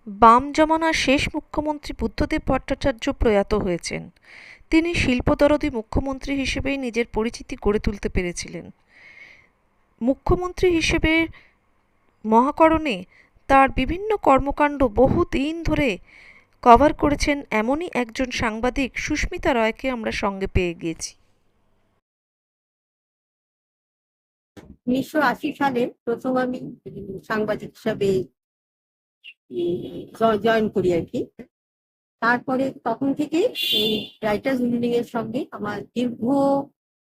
বাম জমানার শেষ মুখ্যমন্ত্রী বুদ্ধদেব ভট্টাচার্য প্রয়াত হয়েছেন। তিনি শিল্পদরদী মুখ্যমন্ত্রী হিসেবেই নিজের পরিচিতি গড়ে তুলতে পেরেছিলেন। মুখ্যমন্ত্রী হিসেবে মহাকরণে তার বিভিন্ন কর্মকাণ্ড বহুদিন ধরে কভার করেছেন এমনই একজন সাংবাদিক সুস্মিতা রয়কে আমরা সঙ্গে পেয়ে গিয়েছি। 1980 সালে প্রথম আমি সাংবাদিক হিসাবে জয়েন করি আর কি। তারপরে তখন থেকে এই রাইটার্স ইউনিয়ন এর সঙ্গে আমার দীর্ঘ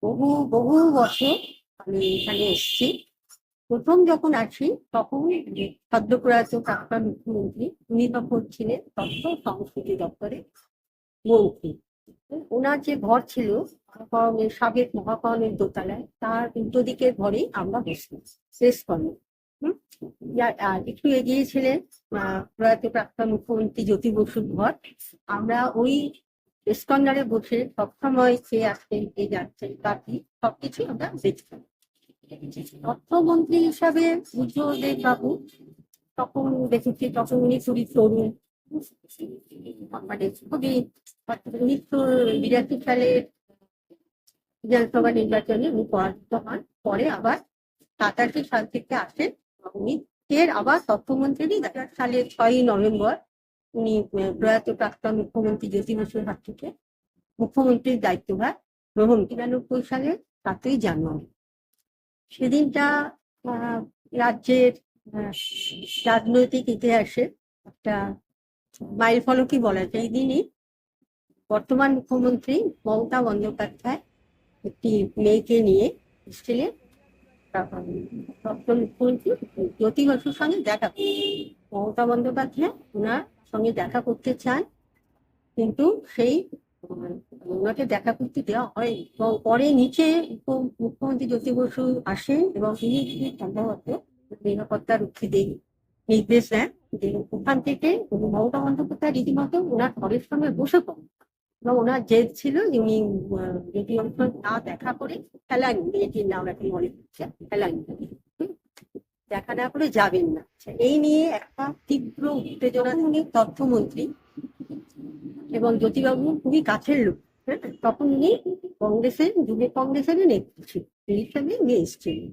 বহু বহু বছর আমি এখানে এসেছি। প্রথম যখন আসি তখন সদ্য প্রয়াত প্রাক্তন মুখ্যমন্ত্রী উনি তখন ছিলেন তথ্য সংস্কৃতি দপ্তরে মন্ত্রী। ওনার যে ঘর ছিল মহাকরণের সাবেক মহাকরণের দোতলায়, তার উল্টো দিকের ঘরে আমরা বসলাম শেষ কর্ম। আর একটু এগিয়ে ছিলেন প্রয়াত প্রাক্তন মুখ্যমন্ত্রী জ্যোতি বসুর ঘর। আমরা ওই রেস্টুরেন্টে বসে সবসময় খেয়ে আসছেন, কে যাচ্ছেন, কাকি সবকিছু আমরা দেখতাম। অর্থমন্ত্রী হিসাবে বুদ্ধদেব বাবু তখন দেখেছি, তখন উনি খুবই তরুণ, মানে খুবই 1982 সালে বিধানসভা নির্বাচনে উনি পরাজিত হন। পরে আবার 87 সাল থেকে আসেন। উনি ফের আবার তথ্যমন্ত্রী। 2000 সালের 6ই নভেম্বর উনি প্রয়াত প্রাক্তন মুখ্যমন্ত্রী জ্যোতি বসুর হাত থেকে মুখ্যমন্ত্রীর দায়িত্বভার গ্রহণ। 1993 সালের 7ই জানুয়ারি সেদিনটা রাজ্যের রাজনৈতিক ইতিহাসে একটা মাইল ফলকই বলা যায়। এই দিনই বর্তমান মুখ্যমন্ত্রী মমতা বন্দ্যোপাধ্যায় একটি মেয়েকে নিয়ে এসেছিলেন প্রাক্তন মুখ্যমন্ত্রী জ্যোতি বসুর সঙ্গে দেখা করতে। মমতা বন্দ্যোপাধ্যায় ওনার সঙ্গে দেখা করতে চান, কিন্তু সেই ওনাকে দেখা করতে দেওয়া হয়। এবং পরে নিচে মুখ্যমন্ত্রী জ্যোতি বসু আসেন এবং তিনি সম্ভবত নিরাপত্তা রক্ষীদের নির্দেশ দেন যে ওখান থেকে মমতা বন্দ্যোপাধ্যায় রীতিমতো ওনার ঘরের সঙ্গে বসে পড়েন। এবং ওনার জেদ ছিল যে উনি জ্যোতি বসু না দেখা করে ফেলানি, মেয়েটির নাম এখন মনে হচ্ছে ফেলানি, দেখা না করে যাবেন না। এই নিয়ে একটা তীব্র উত্তেজনা। উনি তথ্যমন্ত্রী এবং জ্যোতিবাবু খুবই কাছের লোক। তখন উনি কংগ্রেসের যুব কংগ্রেসের নেত্রী ছিলেন, হিসাবে উনি এসেছিলেন।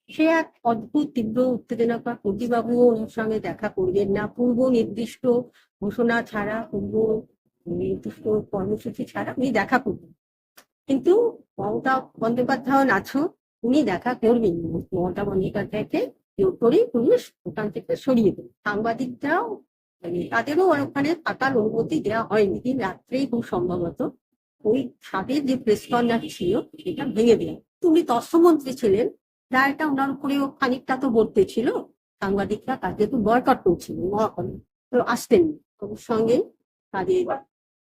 সে এক অদ্ভুত তীব্র উত্তেজনা। জ্যোতিবাবু ওনার সঙ্গে দেখা করবেন না, পূর্ব নির্দিষ্ট ঘোষণা ছাড়া, পূর্ব নির্দিষ্ট কর্মসূচি ছাড়া উনি দেখা করবেন। কিন্তু মমতা বন্দ্যোপাধ্যায় আছো, উনি দেখা করবেন। মমতা বন্দ্যোপাধ্যায়কে জোর করে পুলিশ ওখান থেকে সরিয়ে দেন। সাংবাদিকরাও তাদেরও ওখানে থাকার অনুমতি দেওয়া হয়নি। দিন রাত্রেই খুব সম্ভবত ওই সাবেক যে প্রেস কর্নার ছিল সেটা ভেঙে দেয়। তুমি তথ্যমন্ত্রী ছিলেন, দায়টা ওনার উপরেও খানিকটা তো বলতে ছিল। সাংবাদিকরা তাদের তো বয়কট করছিলেন, মহাকরণ তো আসতেন। ওর সঙ্গে তাদের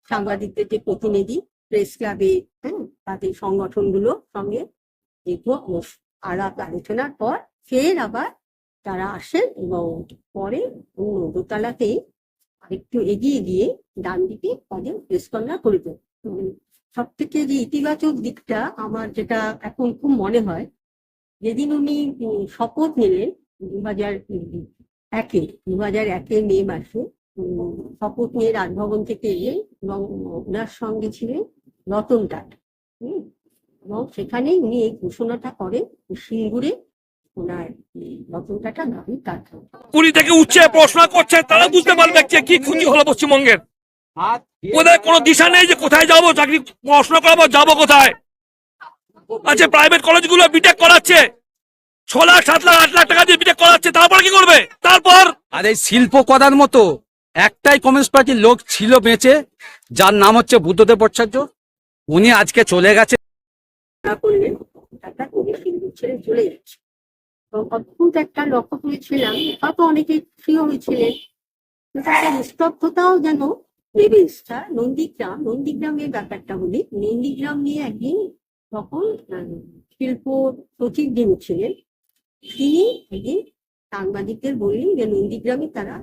সাংবাদিকদের যে প্রতিনিধি প্রেস ক্লাবে, তাদের সংগঠনগুলোর সঙ্গে দীর্ঘ আলাপ আলোচনার পর ফের আবার তারা আসেন এবং পরে দোতলাতেই আরেকটু এগিয়ে গিয়ে ডান দিকে তাদের প্রেস কর্নার করে দেন। সব থেকে যে ইতিবাচক দিকটা আমার যেটা এখন খুব মনে হয়, যেদিন উনি শপথ নিলেন 2001 মে মাসে, শপথ নিয়ে রাজভবন থেকে এলেন এবং ওনার সঙ্গে ছিলেন রতন টাটা। এবং সেখানেই উনি এই ঘোষণাটা করেন সিঙ্গুরে ওনার রতন টাটা নামে কারখানা। পুরী থেকে উচ্চে পড়াশোনা করছে, তারা বুঝতে পারবে কি ক্ষতি হলো পশ্চিমবঙ্গের। ওদের কোনো দিশা নেই যে কোথায় যাবো, চাকরি পড়াশোনা করাবো, যাবো কোথায়। আচ্ছা, প্রাইভেট কলেজগুলো বিটেক করাচ্ছে 6 লাখ 7 লাখ 8 লাখ টাকা দিয়ে বিটেক করাচ্ছে, তারপর কি করবে? তারপর আর এই শিল্প করার মতো একটাই কমিউনিস্ট পার্টির লোক ছিল বেঁচে, যার নাম হচ্ছে বুদ্ধদেব ভট্টাচার্য। উনি আজকে চলে গেছে। ছেড়ে চলে যাচ্ছে। অদ্ভুত একটা লক্ষ্য করেছিলাম, হয়তো অনেকে খুশিও হয়েছিলেন, কিন্তু একটা নিস্তব্ধতাও যেন নেমে এসছে। নন্দীগ্রামের ব্যাপারটা বলি। নন্দীগ্রাম নিয়ে একদিন তখন শিল্প সচিব যিনি ছিলেন, তিনি একদিন সাংবাদিকদের বললেন যে নন্দীগ্রামে তারা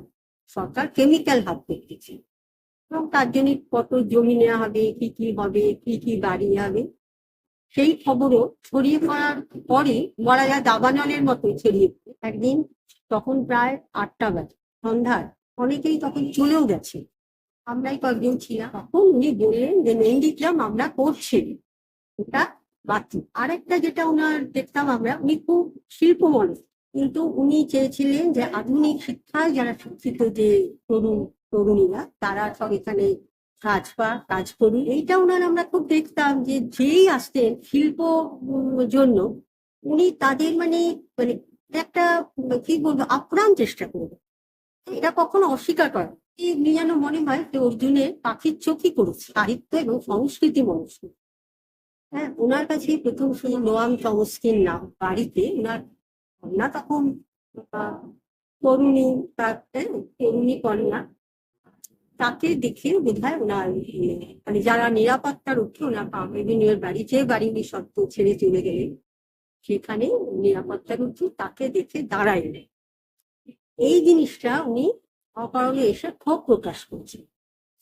সরকার কেমিক্যাল হাত করতেছে এবং তার জন্য কত জমি নেওয়া হবে, কি কি হবে, কি কি বাড়ি হবে। সেই খবরও ছড়িয়ে পড়ার পরে বলা যায় দাবানলের মতো ছড়িয়ে পড়ে। একদিন তখন প্রায় 8টা বাজে, সন্ধ্যার অনেকেই তখন চলেও গেছে, আমরাই কয়েকজন ছিলাম। তখন উনি বললেন যে নন্দীগ্রাম আমরা করছি, ওটা বাকি। আরেকটা যেটা ওনার দেখতাম আমরা, উনি খুব শিল্প মানুষ, কিন্তু উনি চেয়েছিলেন যে আধুনিক শিক্ষায় যারা শিক্ষিত যে তরুণীরা তারা সব এখানে কাজ করুন। এইটা ওনার আমরা খুব দেখতাম যে যেই আসতেন শিল্প জন্য, উনি তাদের মানে মানে একটা কি বলবো আপ্রাণ চেষ্টা করবেন, এটা কখনো অস্বীকার করে না। উনি যেন মনে হয় যে অর্জুনের পাখির চোখই করেছে সাহিত্য এবং সংস্কৃতি মানুষ। হ্যাঁ, ওনার কাছে প্রথম শুনি নোয়াম চমস্কির নাম বাড়িতে ওনার কন্যা তখন আহ, তরুণী, তরুণী কন্যা, তাকে দেখে বোধ হয় ওনার মানে যারা নিরাপত্তা রক্ষী ওনার এভিনিউর বাড়ি, যে বাড়ি উনি সত্য ছেড়ে চলে গেলেন, সেখানে নিরাপত্তা রক্ষী তাকে দেখে দাঁড়াইলেন। এই জিনিসটা উনি অকারণে এসে ক্ষোভ প্রকাশ করছেন।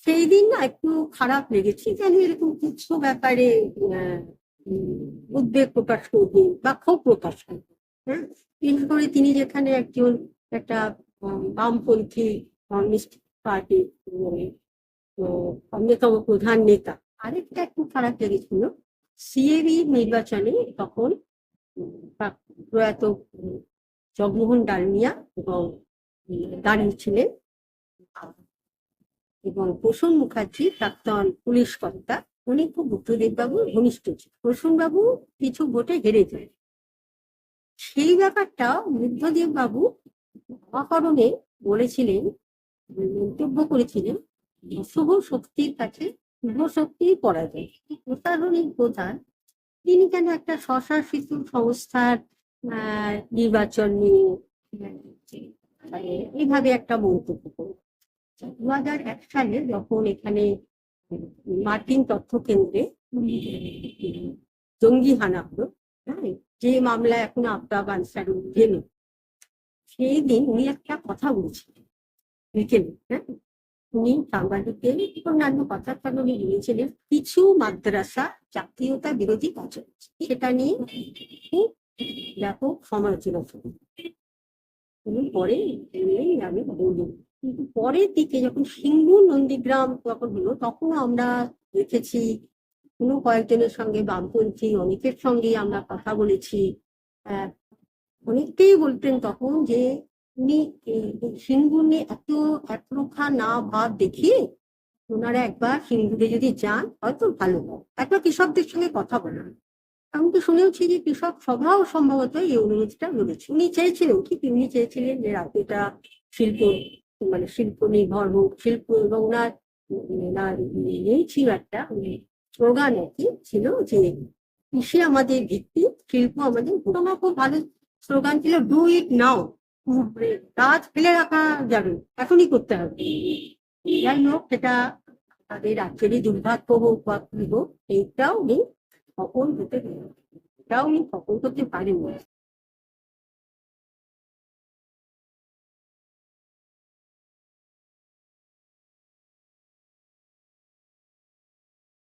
সেই দিন না একটু খারাপ লেগেছে, যেন এরকম কিছু ব্যাপারে উদ্বেগ প্রকাশ করবেন বা ক্ষোভ প্রকাশ করবেন। হ্যাঁ, বিশেষ করে তিনি যেখানে একটা বামপন্থী কমিউনিস্ট পার্টি অন্যতম প্রধান নেতা। আরেকটা একটু খারাপ লেগেছিল, সিএবি নির্বাচনে তখন প্রয়াত জগমোহন ডালমিয়া এবং দাঁড়িয়েছিলেন, এবং প্রসূন মুখার্জি প্রাক্তন পুলিশ কর্তা, উনি খুব বুদ্ধদেব বাবুর ঘনিষ্ঠ ছিল। প্রসূন বাবু কিছু ভোটে হেরে যায়। সেই ব্যাপারটা বুদ্ধদেব বাবু অকারণে বলেছিলেন, মন্তব্য করেছিলেন, শুভ শক্তির কাছে শুভ শক্তি পরাজয়। প্রশাসনিক প্রধান তিনি কেন একটা স্বশাসিত সংস্থার নির্বাচন নিয়ে এইভাবে একটা মন্তব্য করবেন। 2001 সালে যখন এখানে মার্কিন তথ্য কেন্দ্রে জঙ্গি হানা হলো, হ্যাঁ, যে মামলা এখন আফতাব আনসার গেল, সেই দিন উনি একটা কথা বলছিলেন বিকেলে। হ্যাঁ, উনি সাংবাদিকদের অন্যান্য কথার কারণে উনি বলেছিলেন কিছু মাদ্রাসা জাতীয়তা বিরোধী কাজ হচ্ছে, সেটা নিয়ে খুব ব্যাপক সমালোচনা শুরু। উনি পরে আমি বলি, কিন্তু পরের দিকে যখন সিঙ্গুর নন্দীগ্রাম যখন হলো, তখন আমরা দেখেছি কোনো কয়েকজনের সঙ্গে বামপন্থী অনেকের সঙ্গে আমরা কথা বলেছি। অনেকেই বলতেন তখন যে উনি সিঙ্গুর নিয়ে এত একরোখা না ভাব দেখিয়ে ওনারা একবার সিঙ্গুরে যদি যান হয়তো ভালো হয়, একবার কৃষকদের সঙ্গে কথা বলেন। আমি তো শুনেওছি যে কৃষক সভাও সম্ভবত এই অনুরোধটা করেছে। উনি চেয়েছিলেন কি, উনি চেয়েছিলেন যে রাজ্যটা শিল্প মানে শিল্প নির্ভর হোক, শিল্প, এবং ওনার এই ছিল একটা স্লোগান আর কি ছিল যে কৃষি আমাদের ভিত্তি, শিল্প আমাদের। আমার খুব ভালো স্লোগান ছিল, ডু ইট নাও, কাজ ফেলে রাখা যাবে, এখনই করতে হবে। যাই হোক, সেটা তাদের রাজ্যেরই দুর্ভাগ্য হোক বা কি হোক, এইটাও উনি সফল হতে পারেন, এটাও উনি সফল করতে পারেন।